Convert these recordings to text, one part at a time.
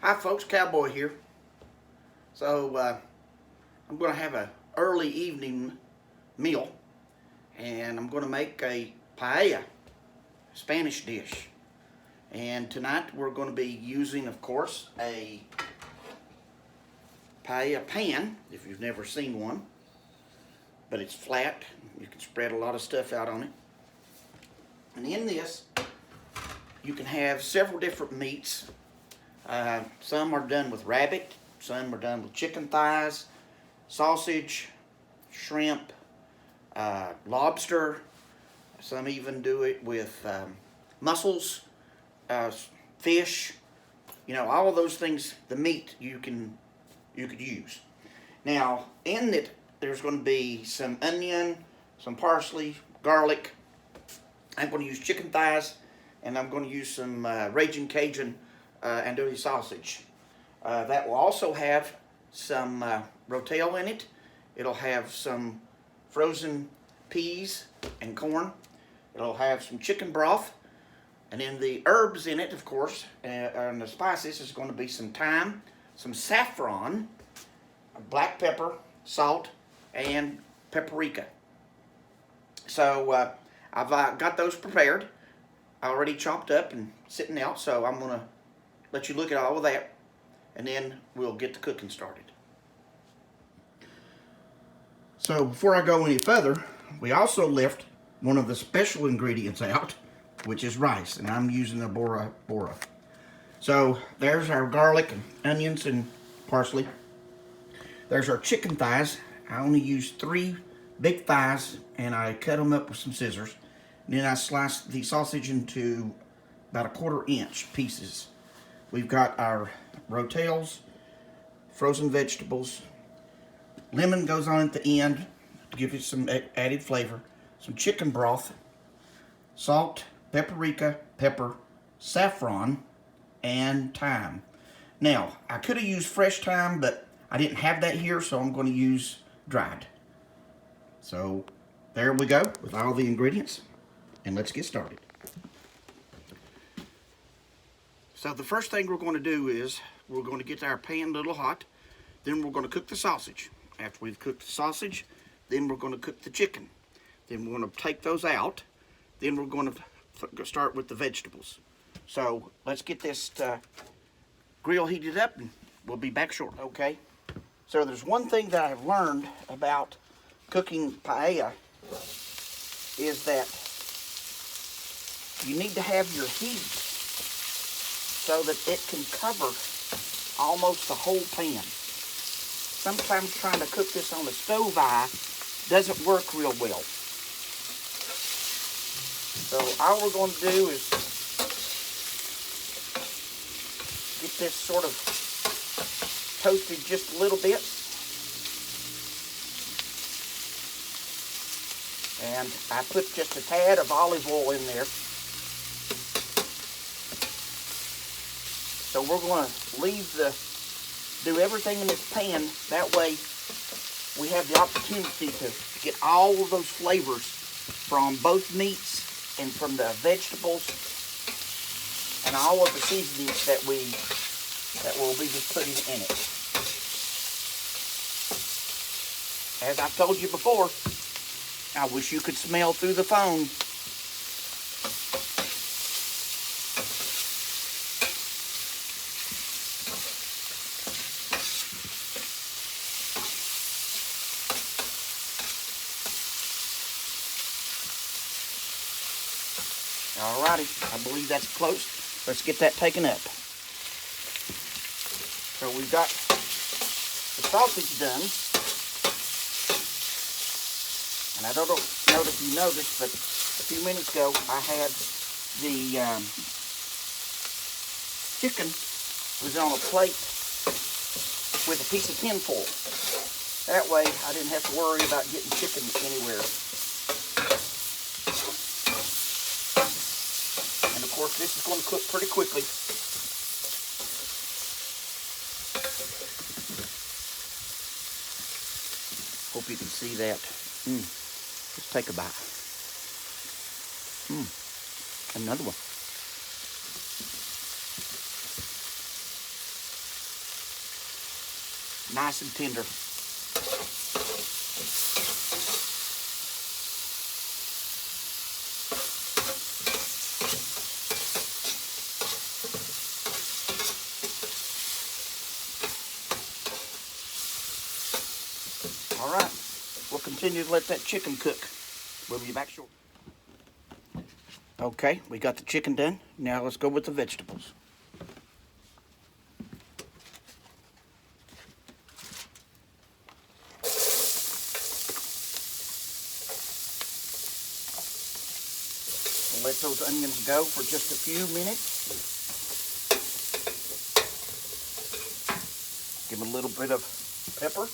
Hi folks, Cowboy here. So I'm going to have an early evening meal, and I'm going to make a paella, Spanish dish. And tonight we're going to be using, of course, a paella pan, if you've never seen one. But it's flat. You can spread a lot of stuff out on it. And in this, you can have several different meats. Some are done with rabbit, some are done with chicken thighs, sausage, shrimp, lobster. Some even do it with mussels, fish. You know, all of those things, the meat you could use. Now, in it, there's going to be some onion, some parsley, garlic. I'm going to use chicken thighs, and I'm going to use some Raging Cajun andouille sausage. That will also have some rotel in it. It'll have some frozen peas and corn. It'll have some chicken broth. And then the herbs in it, of course, and the spices is going to be some thyme, some saffron, black pepper, salt, and paprika. So I've got those prepared, already chopped up and sitting out. So I'm going to let you look at all of that, and then we'll get the cooking started. So before I go any further, we also left one of the special ingredients out, which is rice, and I'm using the bora bora. So there's our garlic and onions and parsley. There's our chicken thighs. I only used 3 big thighs, and I cut them up with some scissors. And then I sliced the sausage into about 1/4 inch pieces. We've got our rotels, frozen vegetables. Lemon goes on at the end to give it some added flavor. Some chicken broth, salt, paprika, pepper, saffron, and thyme. Now, I could have used fresh thyme, but I didn't have that here, so I'm going to use dried. So there we go with all the ingredients, and let's get started. So the first thing we're going to do is we're going to get our pan a little hot. Then we're going to cook the sausage. After we've cooked the sausage, then we're going to cook the chicken. Then we're going to take those out. Then we're going to start with the vegetables. So let's get this grill heated up, and we'll be back shortly. Okay. So there's one thing that I've learned about cooking paella is that you need to have your heat so that it can cover almost the whole pan. Sometimes trying to cook this on the stove eye doesn't work real well. So all we're going to do is get this sort of toasted just a little bit. And I put just a tad of olive oil in there. So we're going to do everything in this pan. That way we have the opportunity to get all of those flavors from both meats and from the vegetables and all of the seasonings that we'll be just putting in it. As I've told you before, I wish you could smell through the phone. Alrighty, I believe that's close. Let's get that taken up. So we've got the sausage done. And I don't know if you noticed, but a few minutes ago I had the chicken was on a plate with a piece of tin foil. That way I didn't have to worry about getting chicken anywhere. And of course this is going to cook pretty quickly. Hope you can see that. Let's take a bite. Another one. nice and tender. All right, we'll continue to let that chicken cook. We'll be back shortly. Okay, we got the chicken done. Now let's go with the vegetables. We'll let those onions go for just a few minutes. Give them a little bit of pepper,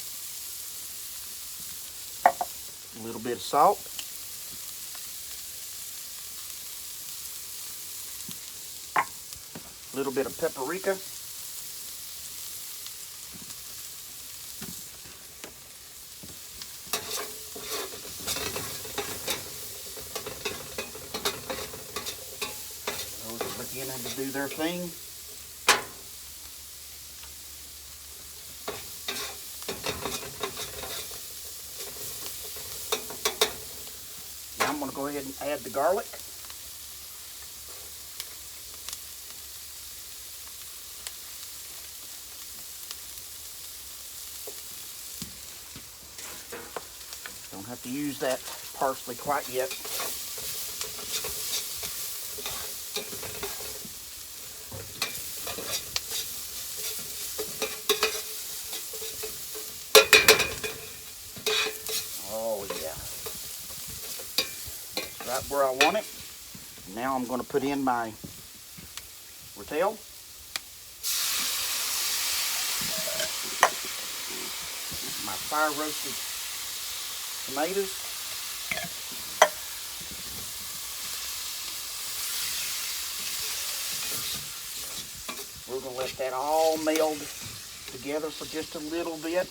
a little bit of salt, a little bit of paprika, those are beginning to do their thing. Now I'm going to go ahead and add the garlic. Don't have to use that parsley quite yet. Oh yeah. It's right where I want it. Now I'm going to put in my rotel. My fire roasted tomatoes. We're going to let that all meld together for just a little bit.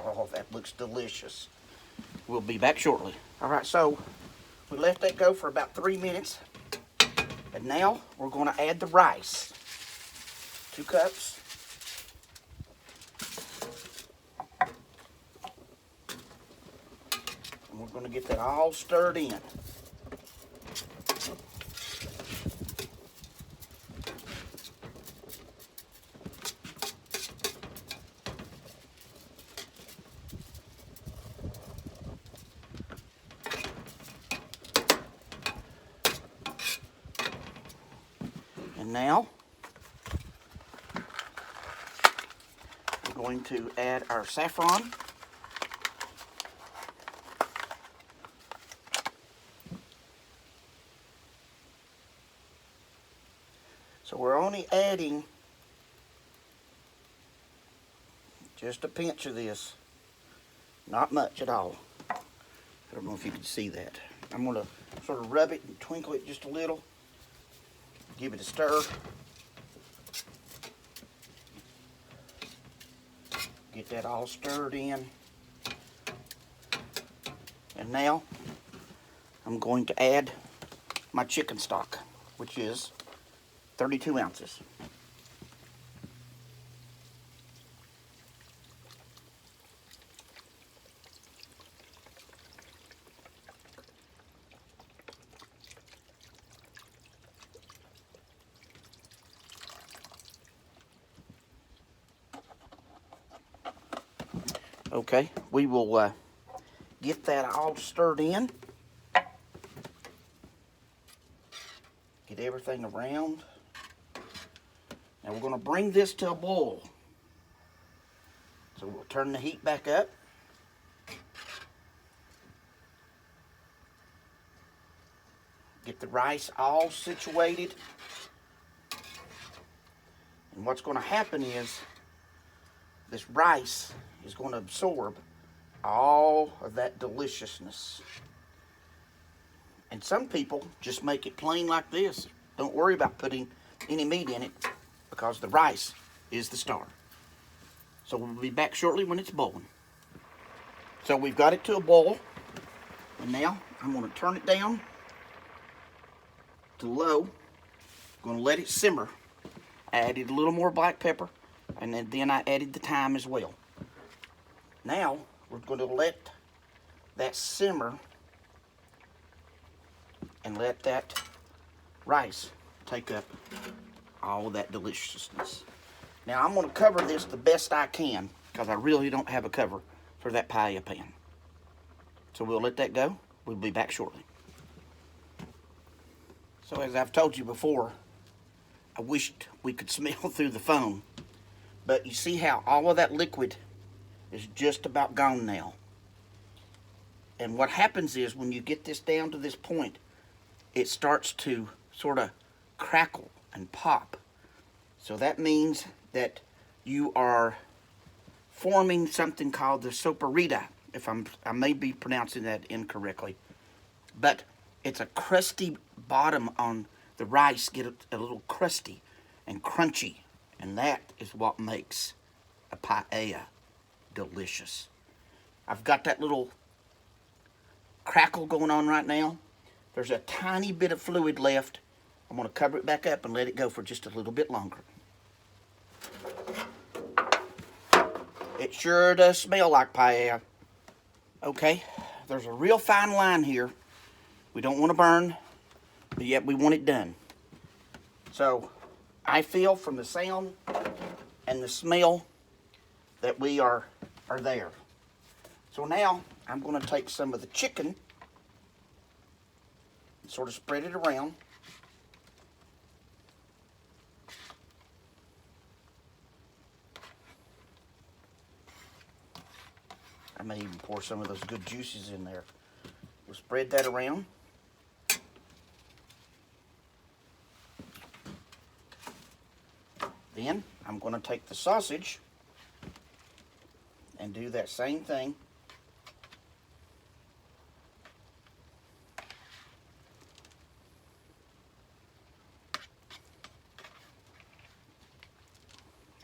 Oh, that looks delicious. We'll be back shortly. All right, so we let that go for about 3 minutes. And now we're going to add the rice. 2 cups. And we're going to get that all stirred in. And now we're going to add our saffron. So we're only adding just a pinch of this. Not much at all. I don't know if you can see that. I'm going to sort of rub it and twinkle it just a little. Give it a stir. Get that all stirred in. And now I'm going to add my chicken stock, which is 32 ounces. Okay, we will get that all stirred in. Get everything around. Now we're going to bring this to a boil. So we'll turn the heat back up. Get the rice all situated. And what's going to happen is this rice is going to absorb all of that deliciousness. And some people just make it plain like this. Don't worry about putting any meat in it because the rice is the star. So we'll be back shortly when it's boiling. So we've got it to a boil, and now I'm going to turn it down to low. I'm going to let it simmer. I added a little more black pepper, and then I added the thyme as well. Now we're going to let that simmer and let that rice take up all that deliciousness. Now I'm going to cover this the best I can because I really don't have a cover for that paella pan. So we'll let that go. We'll be back shortly. So as I've told you before, I wished we could smell through the phone, but you see how all of that liquid is just about gone now. And what happens is when you get this down to this point, it starts to sort of crackle and pop. So that means that you are forming something called the soparita, if I may be pronouncing that incorrectly. But it's a crusty bottom on the rice, get a little crusty and crunchy, and that is what makes a paella delicious. I've got that little crackle going on right now. There's a tiny bit of fluid left. I'm going to cover it back up and let it go for just a little bit longer. It sure does smell like paella. Okay, there's a real fine line here. We don't want to burn, but yet we want it done. So I feel from the sound and the smell that we are there. So now I'm going to take some of the chicken and sort of spread it around. I may even pour some of those good juices in there. We'll spread that around. Then I'm going to take the sausage and do that same thing.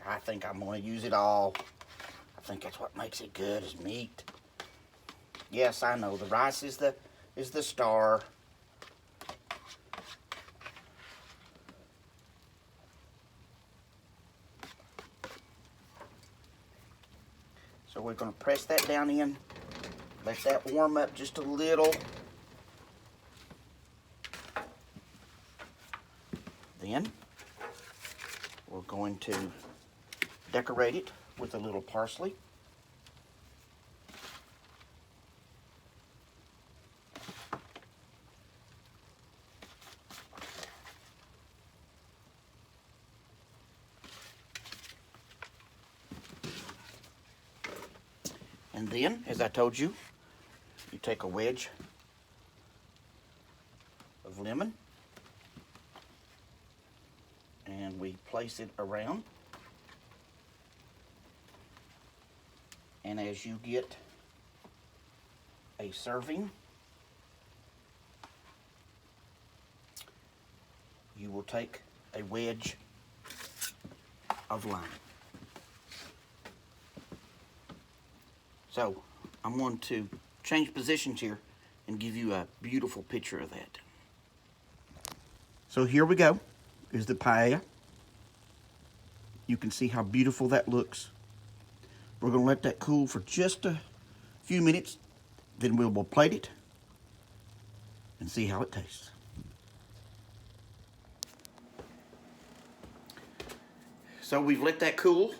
I think I'm going to use it all. I think that's what makes it good, is meat. Yes, I know the rice is the star. So we're going to press that down in, let that warm up just a little. Then we're going to decorate it with a little parsley. And then, as I told you, you take a wedge of lemon and we place it around. And as you get a serving, you will take a wedge of lime. So I'm going to change positions here and give you a beautiful picture of that. So here we go, is the paella. You can see how beautiful that looks. We're going to let that cool for just a few minutes, then we'll plate it and see how it tastes. So we've let that cool,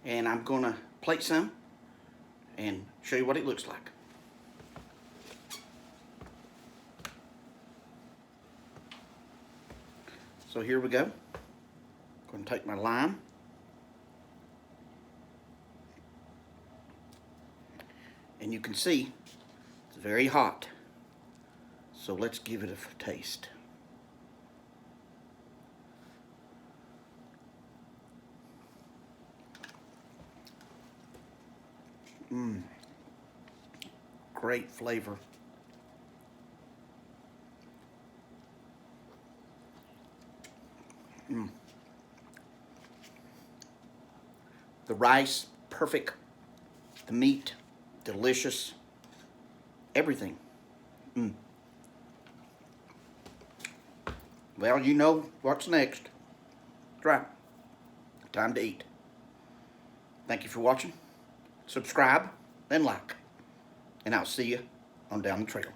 and I'm going to plate some and show you what it looks like. So here we go. I'm going to take my lime. And you can see it's very hot. So let's give it a taste. Great flavor. The rice, perfect. The meat, delicious, everything. Well, you know what's next. That's right. Time to eat. Thank you for watching. Subscribe and like. And I'll see you on down the trail.